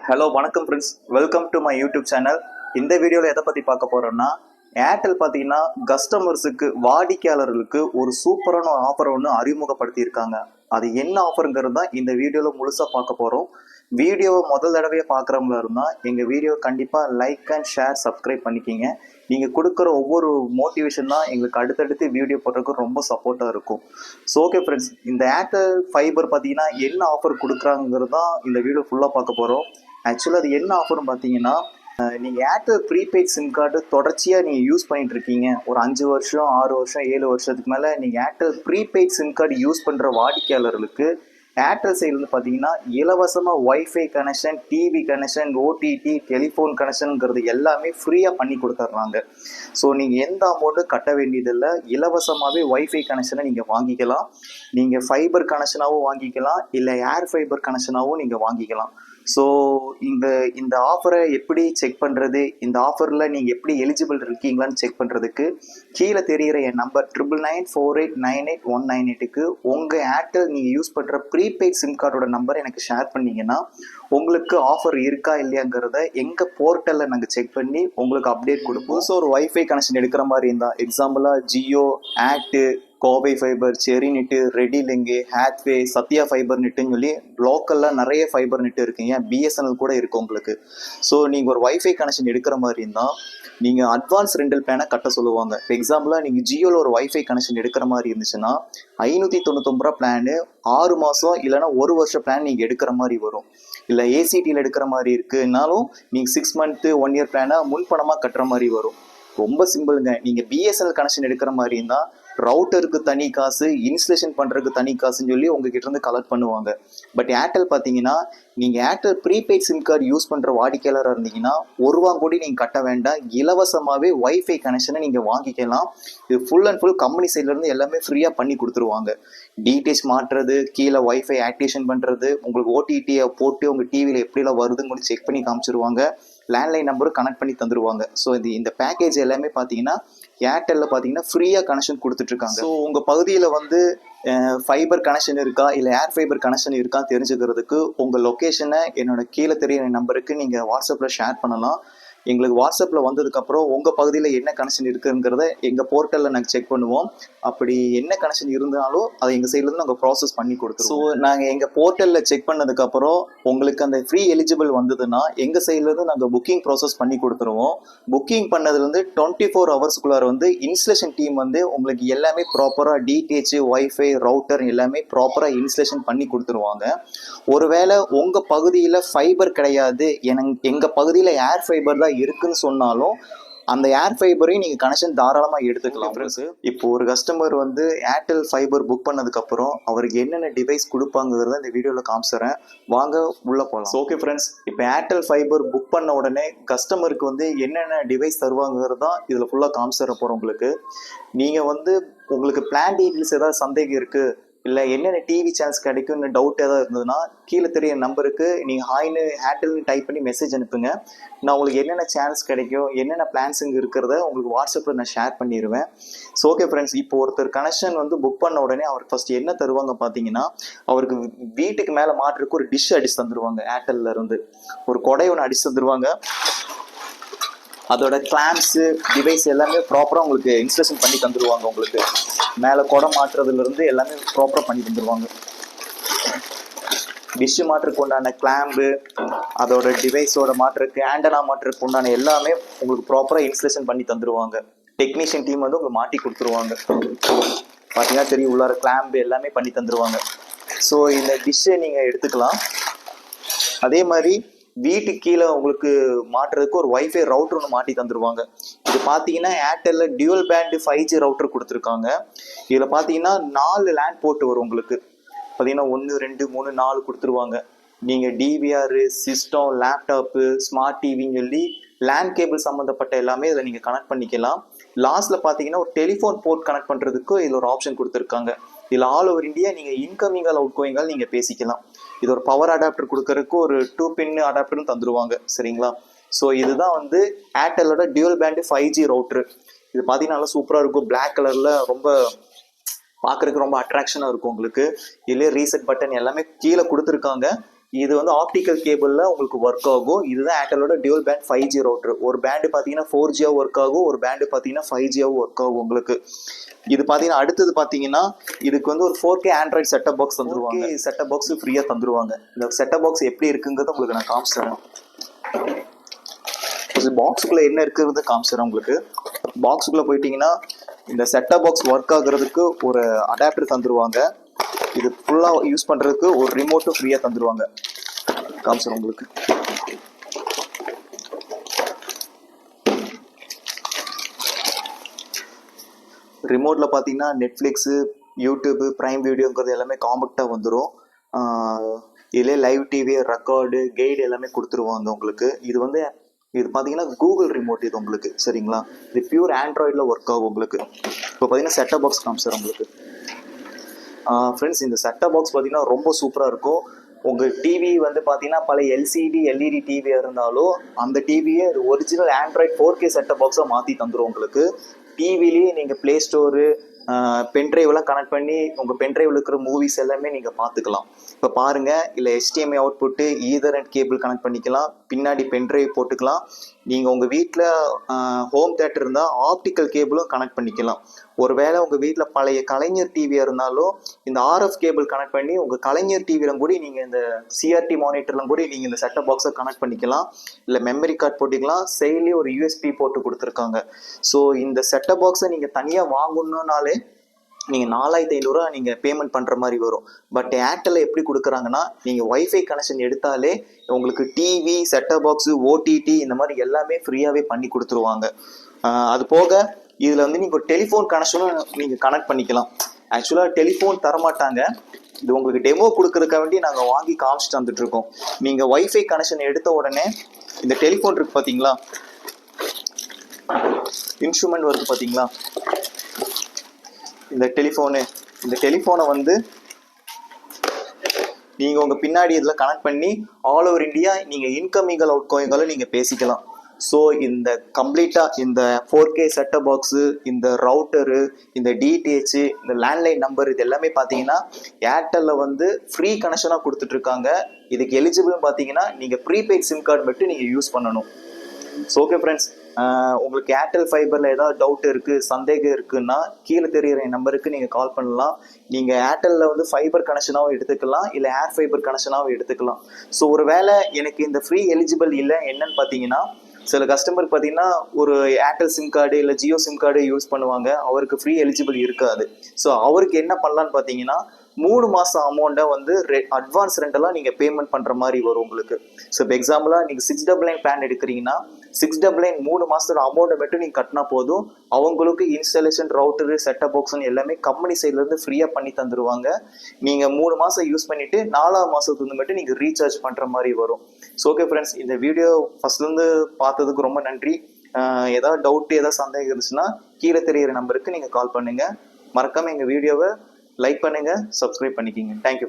Hello வணக்கம் friends, welcome to my YouTube channel. இந்த வீடியோவில் எதை பற்றி பார்க்க போகிறோம்னா, ஏர்டெல் பார்த்தீங்கன்னா கஸ்டமர்ஸுக்கு வாடிக்கையாளர்களுக்கு ஒரு சூப்பரான ஆஃபர் ஒன்று அறிமுகப்படுத்தியிருக்காங்க. அது என்ன ஆஃபருங்கிறது தான் இந்த வீடியோவில் முழுசாக பார்க்க போகிறோம். வீடியோவை முதல் தடவையே பார்க்குறவங்களா இருந்தால் எங்கள் வீடியோ கண்டிப்பாக லைக் அண்ட் ஷேர் சப்ஸ்கிரைப் பண்ணிக்கிங்க. நீங்கள் கொடுக்குற ஒவ்வொரு மோட்டிவேஷன் தான் எங்களுக்கு அடுத்தடுத்து வீடியோ போடுறதுக்கு ரொம்ப சப்போர்ட்டாக இருக்கும். ஸோ ஓகே ஃப்ரெண்ட்ஸ், இந்த ஏர்டெல் ஃபைபர் பார்த்தீங்கன்னா என்ன ஆஃபர் கொடுக்குறாங்கிறது தான் இந்த வீடியோ ஃபுல்லாக பார்க்க போகிறோம். ஆக்சுவலாக அது என்ன ஆஃபர்னு பார்த்தீங்கன்னா, நீங்கள் ஏர்டெல் ப்ரீபெய்ட் சிம் கார்டு தொடர்ச்சியாக நீங்கள் யூஸ் பண்ணிட்டு இருக்கீங்க. ஒரு 5 வருஷம் 6 வருஷம் 7 வருஷத்துக்கு மேலே நீங்கள் Airtel prepaid SIM card use பண்ணுற வாடிக்கையாளர்களுக்கு ஏர்டெல் சைட்லேருந்து பார்த்தீங்கன்னா இலவசமாக WiFi connection, TV connection, OTT, telephone கனெக்ஷனுங்கிறது எல்லாமே ஃப்ரீயாக பண்ணி கொடுத்துட்றாங்க. ஸோ நீங்கள் எந்த அமௌண்ட்டும் கட்ட வேண்டியதில்லை. இலவசமாகவே ஒய்ஃபை கனெக்ஷனை நீங்கள் வாங்கிக்கலாம். நீங்கள் ஃபைபர் கனெக்ஷனாகவும் வாங்கிக்கலாம், இல்லை ஏர் ஃபைபர் கனெக்ஷனாகவும் நீங்கள் வாங்கிக்கலாம். ஸோ இந்த ஆஃபரை எப்படி செக் பண்ணுறது, இந்த ஆஃபரில் நீங்கள் எப்படி எலிஜிபிள் இருக்கீங்களான்னு செக் பண்ணுறதுக்கு கீழே தெரிகிற என் நம்பர் 9994898198க்கு உங்கள் ஏர்டெல் நீங்கள் யூஸ் பண்ணுற ப்ரீபெய்ட் சிம் கார்டோட நம்பர் எனக்கு ஷேர் பண்ணிங்கன்னா உங்களுக்கு ஆஃபர் இருக்கா இல்லையாங்கிறத எங்கள் போர்ட்டலில் நாங்கள் செக் பண்ணி உங்களுக்கு அப்டேட் கொடுப்போம். ஸோ ஒரு ஒய்ஃபை கனெக்ஷன் எடுக்கிற மாதிரி இருந்தால், எக்ஸாம்பிளாக ஜியோ, ஏர்ட்டு, கோவை ஃபைபர், செரி net, ready link, Hathway, Sathya fiber நெட்டுன்னு சொல்லி லோக்கலில் நிறைய ஃபைபர் நெட்டு இருக்குங்க. பிஎஸ்என்எல் கூட இருக்குது உங்களுக்கு. ஸோ நீங்கள் ஒரு ஒய்ஃபை கனெக்ஷன் எடுக்கிற மாதிரி இருந்தால் நீங்கள் அட்வான்ஸ் ரெண்டல் பிளானை கட்ட சொல்லுவாங்க. எக்ஸாம்பிளாக நீங்கள் ஜியோவில் ஒரு ஒய்ஃபை கனெக்ஷன் எடுக்கிற மாதிரி இருந்துச்சுன்னா 599 பிளானு 6 மாதம் இல்லைனா 1 வருஷம் பிளான் நீங்கள் எடுக்கிற மாதிரி வரும். இல்லை ஏசிடியில் எடுக்கிற மாதிரி இருக்குன்னாலும் நீங்கள் 6 மந்த்து 1 இயர் பிளானை முன்பணமாக கட்டுற மாதிரி வரும். ரொம்ப சிம்பிளுங்க. நீங்கள் பிஎஸ்என்எல் கனெக்ஷன் எடுக்கிற மாதிரி இருந்தால் ரவுட்டருக்கு தனி காசு, இன்ஸ்டலேஷன் பண்ணுறதுக்கு தனி காசுன்னு சொல்லி உங்ககிட்ட இருந்து கலெக்ட் பண்ணுவாங்க. பட் ஏர்டெல் பார்த்தீங்கன்னா, நீங்கள் Airtel prepaid SIM card use பண்ணுற வாடிக்கையாளராக இருந்தீங்கன்னா ₹1 கூட நீங்கள் கட்ட வேண்டாம். இலவசமாகவே ஒய்ஃபை கனெக்ஷனை நீங்கள் வாங்கிக்கலாம். இது ஃபுல் அண்ட் ஃபுல் கம்பெனி சைட்லேருந்து எல்லாமே ஃப்ரீயாக பண்ணி கொடுத்துருவாங்க. டிடிஹெச் மாட்டுறது, கீழே ஒய்ஃபை ஆக்டிவேஷன் பண்ணுறது, உங்களுக்கு ஓடிடியை போட்டு உங்கள் டிவியில் எப்படிலாம் வருதுன்னு செக் பண்ணி காமிச்சிருவாங்க. லேண்ட்லைன் நம்பரும் கனெக்ட் பண்ணி தந்துடுவாங்க. ஸோ இந்த பேக்கேஜ் எல்லாமே பார்த்தீங்கன்னா ஏர்டெல்லில் பார்த்தீங்கன்னா ஃப்ரீயாக கனெக்ஷன் கொடுத்துட்ருக்காங்க. ஸோ உங்கள் பகுதியில் வந்து ஃபைபர் கனெக்ஷன் இருக்கா இல்லை ஏர் ஃபைபர் கனெக்ஷன் இருக்கான்னு தெரிஞ்சுக்கிறதுக்கு உங்கள் லொக்கேஷனை என்னோட கீழே தெரியிற நம்பருக்கு நீங்கள் வாட்ஸ்அப்பில் ஷேர் பண்ணலாம். எங்களுக்கு வாட்ஸ்அப்பில் வந்ததுக்கப்புறம் உங்கள் பகுதியில் என்ன கனெக்ஷன் இருக்குங்கிறத எங்கள் போர்ட்டலில் நாங்கள் செக் பண்ணுவோம். அப்படி என்ன கனெக்ஷன் இருந்தாலும் அதை எங்கள் சைட்லேருந்து நாங்கள் ப்ராசஸ் பண்ணி கொடுத்துருவோம். ஸோ நாங்கள் எங்கள் போர்ட்டலில் செக் பண்ணதுக்கப்புறம் உங்களுக்கு அந்த ஃப்ரீ எலிஜிபிள் வந்ததுன்னா எங்கள் சைட்லேருந்து நாங்கள் புக்கிங் ப்ராசஸ் பண்ணி கொடுத்துருவோம். புக்கிங் பண்ணதுலேருந்து 24 ஹவர்ஸ்க்குள்ளார வந்து இன்ஸ்டலேஷன் டீம் வந்து உங்களுக்கு எல்லாமே ப்ராப்பராக டிடிஹெச், ஒய்ஃபை, ரவுட்டர் எல்லாமே ப்ராப்பராக இன்ஸ்டலேஷன் பண்ணி கொடுத்துருவாங்க. ஒருவேளை உங்கள் பகுதியில் ஃபைபர் கிடையாது, எங்கள் பகுதியில் ஏர் ஃபைபர் தான் இருக்குன்னு சொன்னாலும் அந்த ஏர் ஃபைபரையும் நீங்கள் கனெக்ஷன் தாராளமாக எடுத்துக்கலாம். இப்போ ஒரு கஸ்டமர் வந்து ஏர்டெல் ஃபைபர் புக் பண்ணதுக்கப்புறம் அவருக்கு என்னென்ன டிவைஸ் கொடுப்பாங்கிறத இந்த வீடியோவில் காமிச்சிடுறேன், வாங்க உள்ளே போகலாம். ஓகே ஃப்ரெண்ட்ஸ், இப்போ ஏர்டெல் ஃபைபர் புக் பண்ண உடனே கஸ்டமருக்கு வந்து என்னென்ன டிவைஸ் தருவாங்கிறது தான் இதில் ஃபுல்லாக காமிச்சிட போகிறோம். நீங்கள் வந்து உங்களுக்கு பிளான் டீட்டெயில்ஸ் ஏதாவது சந்தேகம் இருக்குது, இல்லை என்னென்ன டிவி சேனல்ஸ் கிடைக்கும்னு டவுட் ஏதாவது இருந்ததுன்னா கீழே தெரிய நம்பருக்கு நீங்கள் ஹாய்னு ஏர்டெல்னு டைப் பண்ணி மெசேஜ் அனுப்புங்க. நான் உங்களுக்கு என்னென்ன சேனல்ஸ் கிடைக்கும், என்னென்ன பிளான்ஸுங்க இருக்கிறத உங்களுக்கு வாட்ஸ்அப்பில் நான் ஷேர் பண்ணிடுவேன். ஸோ ஓகே ஃப்ரெண்ட்ஸ், இப்போ ஒருத்தர் கனெக்ஷன் வந்து புக் பண்ண உடனே அவருக்கு ஃபஸ்ட்டு என்ன தருவாங்க பார்த்தீங்கன்னா, அவருக்கு வீட்டுக்கு மேலே மாட்டுறதுக்கு ஒரு டிஷ் அடிச்சு தந்துடுவாங்க. ஏர்டெல்ல இருந்து ஒரு கொடை ஒன்று அடிச்சு தந்துடுவாங்க. அதோட கிளாம்ஸு, டிவைஸ் எல்லாமே ப்ராப்பராக உங்களுக்கு இன்ஸ்டலேஷன் பண்ணி தந்துடுவாங்க. உங்களுக்கு மேலே குடம் மாட்டுறதுலேருந்து எல்லாமே ப்ராப்பராக பண்ணி தந்துடுவாங்க. டிஷ்ஷு மாட்டுறதுக்கு உண்டான கிளாம்பு, அதோட டிவைஸோட மாட்டுறதுக்கு, ஆண்டனா மாட்டுறதுக்கு உண்டான எல்லாமே உங்களுக்கு ப்ராப்பராக இன்ஸ்டலேஷன் பண்ணி தந்துடுவாங்க. டெக்னீஷியன் டீம் வந்து உங்களுக்கு மாட்டி கொடுத்துருவாங்க. பார்த்தீங்கன்னா தெரியும், உள்ளார கிளாம்பு எல்லாமே பண்ணி தந்துடுவாங்க. ஸோ இந்த டிஷ்ஷை நீங்கள் எடுத்துக்கலாம். அதே மாதிரி வீட்டுக்கு கீழே உங்களுக்கு மாட்டுறதுக்கு ஒரு ஒய்ஃபை ரவுட்டர் ஒன்று மாட்டி தந்துடுவாங்க. இது பார்த்தீங்கன்னா ஏர்டெல்லில் டியூவல் பேண்டு 5G ரவுட்டர் கொடுத்துருக்காங்க. இதில் பார்த்தீங்கன்னா 4 லேண்ட் போட்டு வரும். உங்களுக்கு பார்த்தீங்கன்னா 1 2 3 4 கொடுத்துருவாங்க. நீங்கள் டிவிஆர், சிஸ்டம், லேப்டாப்பு, ஸ்மார்ட் டிவின்னு சொல்லி லேண்ட் கேபிள் சம்மந்தப்பட்ட எல்லாமே இதில் நீங்கள் கனெக்ட் பண்ணிக்கலாம். லாஸ்ட்டில் பார்த்தீங்கன்னா ஒரு டெலிஃபோன் போர்ட் கனெக்ட் பண்ணுறதுக்கு இதில் ஒரு ஆப்ஷன் கொடுத்துருக்காங்க. இதில் ஆல் ஓவர் இந்தியா நீங்கள் இன்கமிங்கால் அவுட் கோயிங்கால் நீங்கள் பேசிக்கலாம். இது ஒரு பவர் அடாப்டர் கொடுக்கறதுக்கு ஒரு 2 பின் அடாப்டரும் தந்துடுவாங்க. சரிங்களா? ஸோ இதுதான் வந்து ஏர்டெல்லோட டியூவல் பேண்டு 5G ரவுட்ரு. இது பார்த்தீங்கன்னா நல்லா சூப்பராக இருக்கும். பிளாக் கலரில் ரொம்ப பார்க்குறதுக்கு ரொம்ப அட்ராக்ஷனாக இருக்கும் உங்களுக்கு. இதுலேயே ரீசெட் பட்டன் எல்லாமே கீழே கொடுத்துருக்காங்க. இது வந்து ஆப்டிக்கல் கேபிளில் உங்களுக்கு ஒர்க் ஆகும். இதுதான் ஏர்டெலோட டியூல் பேண்ட் 5G ரவுட்டர். ஒரு பேண்டு பார்த்தீங்கன்னா 4Gயாகவும் ஒர்க் ஆகும், ஒரு பேண்டு பார்த்தீங்கன்னா 5Gயாகவும் ஒர்க் ஆகும் உங்களுக்கு. இது பார்த்தீங்கன்னா அடுத்தது பார்த்தீங்கன்னா இதுக்கு வந்து ஒரு 4K ஆண்ட்ராய்டு செட்டப் பாக்ஸ் தந்துருவாங்க. செட்டப் பாக்ஸ் ஃப்ரீயாக தந்துருவாங்க. இந்த செட்டப் பாக்ஸ் எப்படி இருக்குங்கிறத உங்களுக்கு நான் காமிச்சிடுறேன். பாக்ஸுக்குள்ளே என்ன இருக்குங்கிறத காமிச்சிடுறேன் உங்களுக்கு. பாக்ஸுக்குள்ளே போயிட்டீங்கன்னா இந்த செட்டப் பாக்ஸ் ஒர்க் ஆகுறதுக்கு ஒரு அடாப்டர் தந்துருவாங்க. இது ஃபுல்லாக யூஸ் பண்ணுறதுக்கு ஒரு ரிமோட்டும் ஃப்ரீயாக தந்துடுவாங்க. காமிச்சிடும் உங்களுக்கு. ரிமோட்டில் பார்த்தீங்கன்னா நெட்ஃப்ளிக்ஸு, யூடியூப்பு, ப்ரைம் வீடியோங்கிறது எல்லாமே காம்பேக்டாக வந்துடும். இதிலே லைவ் டிவி, ரெக்கார்டு, கைடு எல்லாமே கொடுத்துருவாங்க உங்களுக்கு. இது பார்த்தீங்கன்னா கூகுள் ரிமோட் இது உங்களுக்கு. சரிங்களா? இது பியூர் ஆண்ட்ராய்டில் ஒர்க் ஆகும் உங்களுக்கு. இப்போ பார்த்தீங்கன்னா செட்டப் பாக்ஸ் காமிச்சிடும் உங்களுக்கு. ஃப்ரெண்ட்ஸ், இந்த செட்டப் பாக்ஸ் பார்த்தீங்கன்னா ரொம்ப சூப்பராக இருக்கும். உங்கள் டிவி வந்து பார்த்தீங்கன்னா பல எல்சிடி எல்இடி டிவியாக இருந்தாலும் அந்த டிவியை ஒரிஜினல் ஆண்ட்ராய்ட் 4K செட்டப் பாக்ஸாக மாற்றி தந்துடும் உங்களுக்கு. டிவிலேயே நீங்கள் ப்ளே ஸ்டோரு, பென்ட்ரைவ்லாம் கனெக்ட் பண்ணி உங்கள் பென்ட்ரைவில் இருக்கிற மூவிஸ் எல்லாமே நீங்கள் பார்த்துக்கலாம். இப்போ பாருங்கள், இல்லை HDMI output, Ethernet cable connect பண்ணிக்கலாம், பின்னாடி பென்ட்ரைவ் போட்டுக்கலாம். நீங்கள் உங்கள் வீட்டில் ஹோம் தேட்டர் இருந்தால் ஆப்டிக்கல் கேபிளும் கனெக்ட் பண்ணிக்கலாம். ஒருவேளை உங்கள் வீட்டில் பழைய கலைஞர் டிவியாக இருந்தாலும் இந்த RF கேபிள் கனெக்ட் பண்ணி உங்கள் கலைஞர் டிவியிலும் கூட நீங்கள் இந்த CRT மானிட்டர்லாம் கூட நீங்கள் இந்த செட்டப் பாக்ஸை கனெக்ட் பண்ணிக்கலாம். இல்லை மெமரி கார்டு போட்டிக்கலாம். செயலி ஒரு USB போட்டு கொடுத்துருக்காங்க. ஸோ இந்த செட்டப் பாக்ஸை நீங்கள் தனியாக வாங்கணுன்னாலே நீங்கள் 4500 நீங்கள் பேமெண்ட் பண்ணுற மாதிரி வரும். பட் ஏர்டெல்ல எப்படி கொடுக்குறாங்கன்னா, நீங்கள் ஒய்ஃபை கனெக்ஷன் எடுத்தாலே உங்களுக்கு டிவி, செட்டப் பாக்ஸு, OTT இந்த மாதிரி எல்லாமே ஃப்ரீயாகவே பண்ணி கொடுத்துருவாங்க. அது போக இதில் வந்து நீங்கள் டெலிஃபோன் கனெக்ஷனும் நீங்கள் கனெக்ட் பண்ணிக்கலாம். ஆக்சுவலாக டெலிஃபோன் தரமாட்டாங்க. இது உங்களுக்கு டெமோ கொடுக்கறதுக்காக வேண்டி நாங்கள் வாங்கி காமிச்சிட்டு வந்துட்டுருக்கோம். நீங்கள் ஒய்ஃபை கனெக்ஷன் எடுத்த உடனே இந்த டெலிஃபோன் இருக்குது பார்த்தீங்களா, இன்ஸ்ட்ருமெண்ட் வருது பார்த்தீங்களா, இந்த டெலிஃபோனை வந்து நீங்கள் உங்கள் பின்னாடி இதில் கனெக்ட் பண்ணி ஆல் ஓவர் இந்தியா நீங்கள் இன்கமிங்கள் அவுட் கோயிங்களும் நீங்கள் பேசிக்கலாம். ஸோ இந்த கம்ப்ளீட்டாக இந்த 4K செட்டப் பாக்ஸு, இந்த ரவுட்டரு, இந்த DTH, இந்த லேண்ட்லைன் நம்பர், இது எல்லாமே பார்த்தீங்கன்னா ஏர்டெல்லில் வந்து ஃப்ரீ கனெக்ஷனாக கொடுத்துட்ருக்காங்க. இதுக்கு எலிஜிபிள் பார்த்தீங்கன்னா நீங்கள் ப்ரீபெய்ட் சிம் கார்டு மட்டும் நீங்கள் யூஸ் பண்ணணும். ஸோ ஓகே ஃப்ரெண்ட்ஸ், உங்களுக்கு ஏர்டெல் ஃபைபரில் ஏதாவது டவுட் இருக்குது, சந்தேகம் இருக்குன்னா கீழே தெரிகிற நம்பருக்கு நீங்கள் கால் பண்ணலாம். நீங்கள் ஏர்டெல்லில் வந்து ஃபைபர் கனெக்ஷனாகவும் எடுத்துக்கலாம், இல்லை ஏர் ஃபைபர் கனெக்ஷனாகவும் எடுத்துக்கலாம். ஸோ ஒரு வேளை எனக்கு இந்த ஃப்ரீ எலிஜிபிள் இல்லை என்னன்னு பார்த்தீங்கன்னா, சில கஸ்டமர் பார்த்தீங்கன்னா ஒரு ஏர்டெல் சிம் கார்டு இல்லை ஜியோ சிம் கார்டு யூஸ் பண்ணுவாங்க, அவருக்கு ஃப்ரீ எலிஜிபிள் இருக்காது. ஸோ அவருக்கு என்ன பண்ணலான்னு பார்த்தீங்கன்னா 3 மாதம் அமௌண்ட்டை வந்து அட்வான்ஸ் ரெண்டெல்லாம் நீங்கள் பேமெண்ட் பண்ணுற மாதிரி வரும் உங்களுக்கு. ஸோ இப்போ எக்ஸாம்பிளாக நீங்கள் 699 பிளான் எடுக்கிறீங்கன்னா 699 3 மாதத்தோட அமௌண்ட்டை மட்டும் நீங்கள் கட்டினா போதும். அவங்களுக்கு இன்ஸ்டாலேஷன், ரவுட்டரு, செட்டப் பாக்ஸ்னு எல்லாமே கம்பெனி சைட்லேருந்து ஃப்ரீயாக பண்ணி தந்துடுவாங்க. நீங்கள் 3 மாதம் யூஸ் பண்ணிவிட்டு 4ஆவது மாதத்துலேருந்து மட்டும் நீங்கள் ரீசார்ஜ் பண்ணுற மாதிரி வரும். ஸோ ஓகே ஃப்ரெண்ட்ஸ், இந்த வீடியோ ஃபஸ்ட்லேருந்து பார்த்ததுக்கு ரொம்ப நன்றி. ஏதாவது டவுட்டு, ஏதாவது சந்தேகம் இருந்துச்சுன்னா கீழே தெரிகிற நம்பருக்கு நீங்கள் கால் பண்ணுங்கள். மறக்காமல் எங்கள் வீடியோவை லைக் பண்ணுங்கள், சப்ஸ்கிரைப் பண்ணிக்கிங்க. தேங்க்யூ.